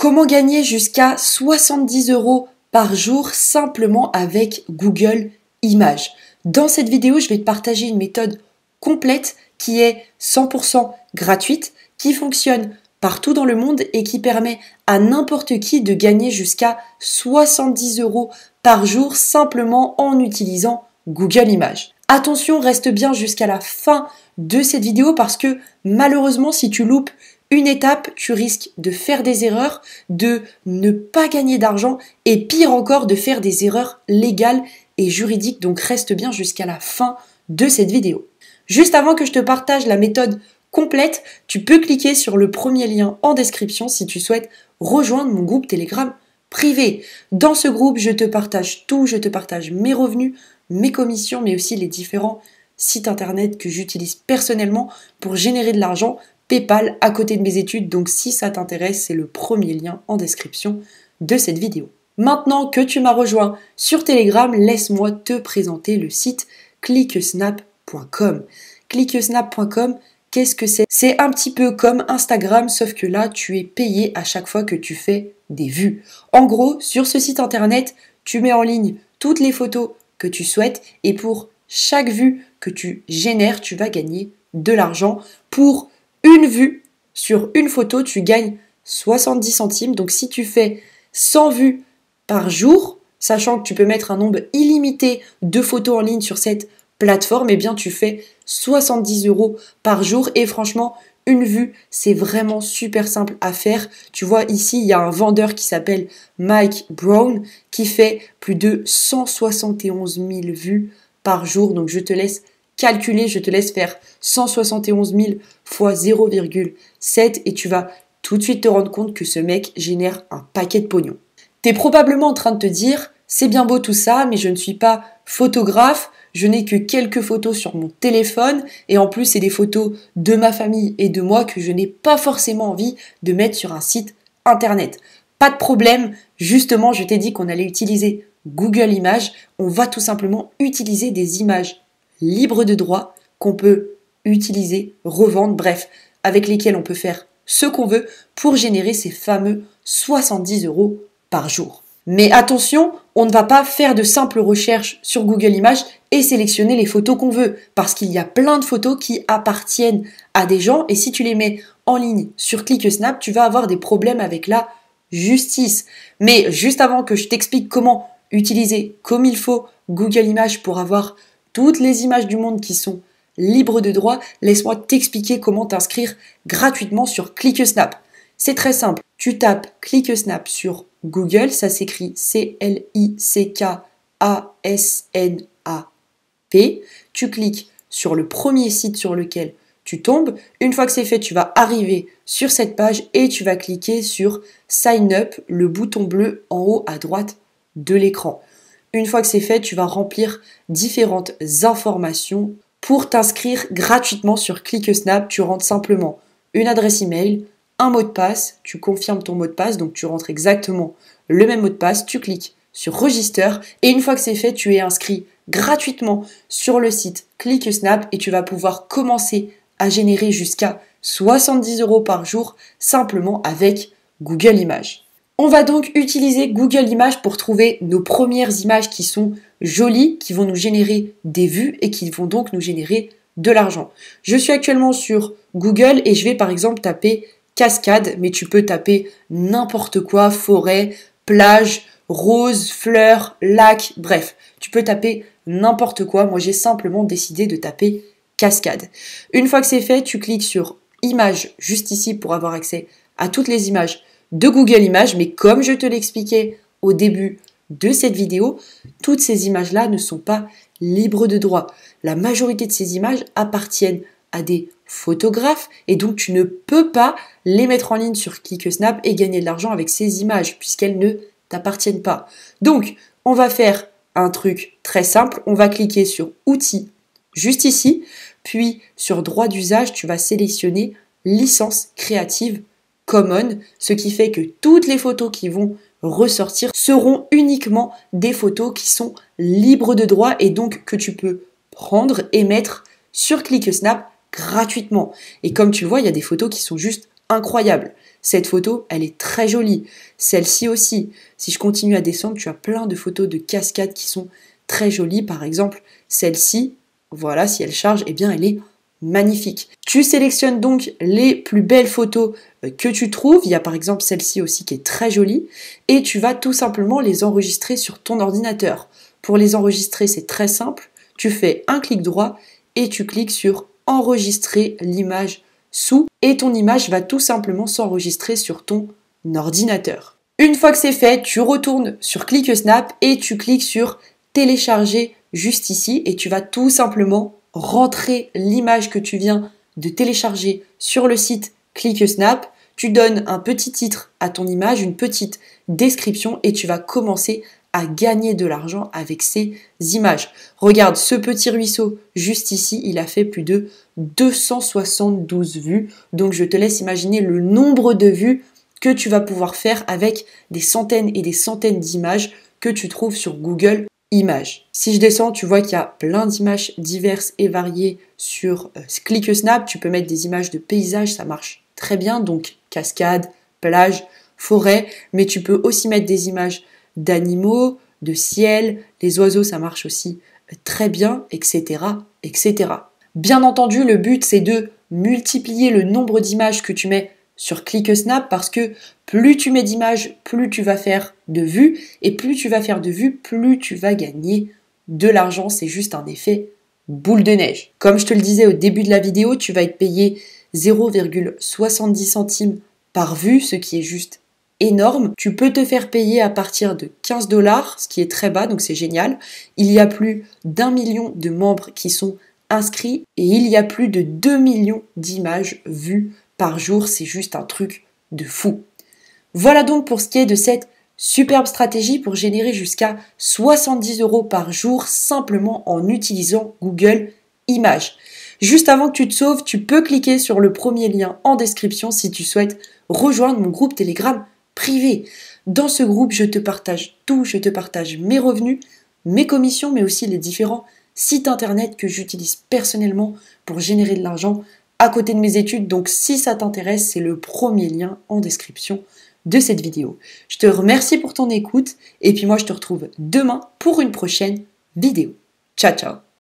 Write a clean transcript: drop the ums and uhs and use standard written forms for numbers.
Comment gagner jusqu'à 70 € par jour simplement avec Google Images? Dans cette vidéo, je vais te partager une méthode complète qui est 100% gratuite, qui fonctionne partout dans le monde et qui permet à n'importe qui de gagner jusqu'à 70 € par jour simplement en utilisant Google Images. Attention, reste bien jusqu'à la fin de cette vidéo parce que malheureusement, si tu loupes une étape, tu risques de faire des erreurs, de ne pas gagner d'argent et pire encore de faire des erreurs légales et juridiques. Donc reste bien jusqu'à la fin de cette vidéo. Juste avant que je te partage la méthode complète, tu peux cliquer sur le premier lien en description si tu souhaites rejoindre mon groupe Telegram privé. Dans ce groupe, je te partage tout, je te partage mes revenus, mes commissions, mais aussi les différents sites internet que j'utilise personnellement pour générer de l'argent. PayPal à côté de mes études, donc si ça t'intéresse, c'est le premier lien en description de cette vidéo. Maintenant que tu m'as rejoint sur Telegram, laisse-moi te présenter le site cliquesnap.com. Cliquesnap.com, qu'est-ce que c'est? C'est un petit peu comme Instagram, sauf que là, tu es payé à chaque fois que tu fais des vues. En gros, sur ce site internet, tu mets en ligne toutes les photos que tu souhaites et pour chaque vue que tu génères, tu vas gagner de l'argent. Pour une vue sur une photo, tu gagnes 70 centimes. Donc si tu fais 100 vues par jour, sachant que tu peux mettre un nombre illimité de photos en ligne sur cette plateforme, eh bien tu fais 70 € par jour. Et franchement, une vue, c'est vraiment super simple à faire. Tu vois, ici, il y a un vendeur qui s'appelle Mike Brown qui fait plus de 171 000 vues par jour. Donc je te laisse calculer, je te laisse faire 171 000 fois 0,7 et tu vas tout de suite te rendre compte que ce mec génère un paquet de pognon. T'es probablement en train de te dire, c'est bien beau tout ça, mais je ne suis pas photographe, je n'ai que quelques photos sur mon téléphone et en plus c'est des photos de ma famille et de moi que je n'ai pas forcément envie de mettre sur un site internet. Pas de problème, justement je t'ai dit qu'on allait utiliser Google Images, on va tout simplement utiliser des images libres de droit qu'on peut utiliser, revendre, bref, avec lesquels on peut faire ce qu'on veut pour générer ces fameux 70 € par jour. Mais attention, on ne va pas faire de simples recherches sur Google Images et sélectionner les photos qu'on veut, parce qu'il y a plein de photos qui appartiennent à des gens et si tu les mets en ligne sur CliqueSnap, tu vas avoir des problèmes avec la justice. Mais juste avant que je t'explique comment utiliser comme il faut Google Images pour avoir toutes les images du monde qui sont libres de droit, laisse-moi t'expliquer comment t'inscrire gratuitement sur CliqueSnap. C'est très simple, tu tapes CliqueSnap sur Google, ça s'écrit CLICKASNAP, tu cliques sur le premier site sur lequel tu tombes, une fois que c'est fait, tu vas arriver sur cette page et tu vas cliquer sur Sign Up, le bouton bleu en haut à droite de l'écran. Une fois que c'est fait, tu vas remplir différentes informations pour t'inscrire gratuitement sur CliqueSnap. Tu rentres simplement une adresse email, un mot de passe, tu confirmes ton mot de passe, donc tu rentres exactement le même mot de passe, tu cliques sur Register et une fois que c'est fait, tu es inscrit gratuitement sur le site CliqueSnap et tu vas pouvoir commencer à générer jusqu'à 70 € par jour simplement avec Google Images. On va donc utiliser Google Images pour trouver nos premières images qui sont jolies, qui vont nous générer des vues et qui vont donc nous générer de l'argent. Je suis actuellement sur Google et je vais par exemple taper cascade, mais tu peux taper n'importe quoi, forêt, plage, rose, fleurs, lac, bref, tu peux taper n'importe quoi. Moi, j'ai simplement décidé de taper cascade. Une fois que c'est fait, tu cliques sur images juste ici pour avoir accès à toutes les images de Google Images, mais comme je te l'expliquais au début de cette vidéo, toutes ces images-là ne sont pas libres de droit. La majorité de ces images appartiennent à des photographes et donc tu ne peux pas les mettre en ligne sur CliqueSnap et gagner de l'argent avec ces images puisqu'elles ne t'appartiennent pas. Donc, on va faire un truc très simple, on va cliquer sur Outils juste ici, puis sur Droit d'usage, tu vas sélectionner Licence créative Common, ce qui fait que toutes les photos qui vont ressortir seront uniquement des photos qui sont libres de droit et donc que tu peux prendre et mettre sur CliqueSnap gratuitement. Et comme tu le vois, il y a des photos qui sont juste incroyables. Cette photo, elle est très jolie. Celle-ci aussi. Si je continue à descendre, tu as plein de photos de cascades qui sont très jolies. Par exemple, celle-ci, voilà, si elle charge, eh bien, elle est magnifique. Tu sélectionnes donc les plus belles photos que tu trouves. Il y a par exemple celle-ci aussi qui est très jolie. Et tu vas tout simplement les enregistrer sur ton ordinateur. Pour les enregistrer, c'est très simple. Tu fais un clic droit et tu cliques sur enregistrer l'image sous et ton image va tout simplement s'enregistrer sur ton ordinateur. Une fois que c'est fait, tu retournes sur ClickSnap et tu cliques sur télécharger juste ici et tu vas tout simplement rentrer l'image que tu viens de télécharger sur le site ClickSnap. Tu donnes un petit titre à ton image, une petite description et tu vas commencer à gagner de l'argent avec ces images. Regarde ce petit ruisseau juste ici, il a fait plus de 272 vues. Donc je te laisse imaginer le nombre de vues que tu vas pouvoir faire avec des centaines et des centaines d'images que tu trouves sur Google Images. Si je descends, tu vois qu'il y a plein d'images diverses et variées sur ClickSnap. Tu peux mettre des images de paysages, ça marche très bien. Donc cascade, plage, forêt. Mais tu peux aussi mettre des images d'animaux, de ciel, les oiseaux, ça marche aussi très bien, etc., etc. Bien entendu, le but, c'est de multiplier le nombre d'images que tu mets sur ClickSnap parce que plus tu mets d'images, plus tu vas faire de vues et plus tu vas faire de vues, plus tu vas gagner de l'argent. C'est juste un effet boule de neige. Comme je te le disais au début de la vidéo, tu vas être payé 0,70 centimes par vue, ce qui est juste énorme. Tu peux te faire payer à partir de 15 $, ce qui est très bas, donc c'est génial. Il y a plus d'1 million de membres qui sont inscrits et il y a plus de 2 millions d'images vues par jour. C'est juste un truc de fou. Voilà donc pour ce qui est de cette superbe stratégie pour générer jusqu'à 70 € par jour simplement en utilisant Google Images. Juste avant que tu te sauves, tu peux cliquer sur le premier lien en description si tu souhaites rejoindre mon groupe Telegram privé. Dans ce groupe, je te partage tout, je te partage mes revenus, mes commissions, mais aussi les différents sites internet que j'utilise personnellement pour générer de l'argent à côté de mes études. Donc si ça t'intéresse, c'est le premier lien en description de cette vidéo. Je te remercie pour ton écoute et puis moi je te retrouve demain pour une prochaine vidéo. Ciao ciao.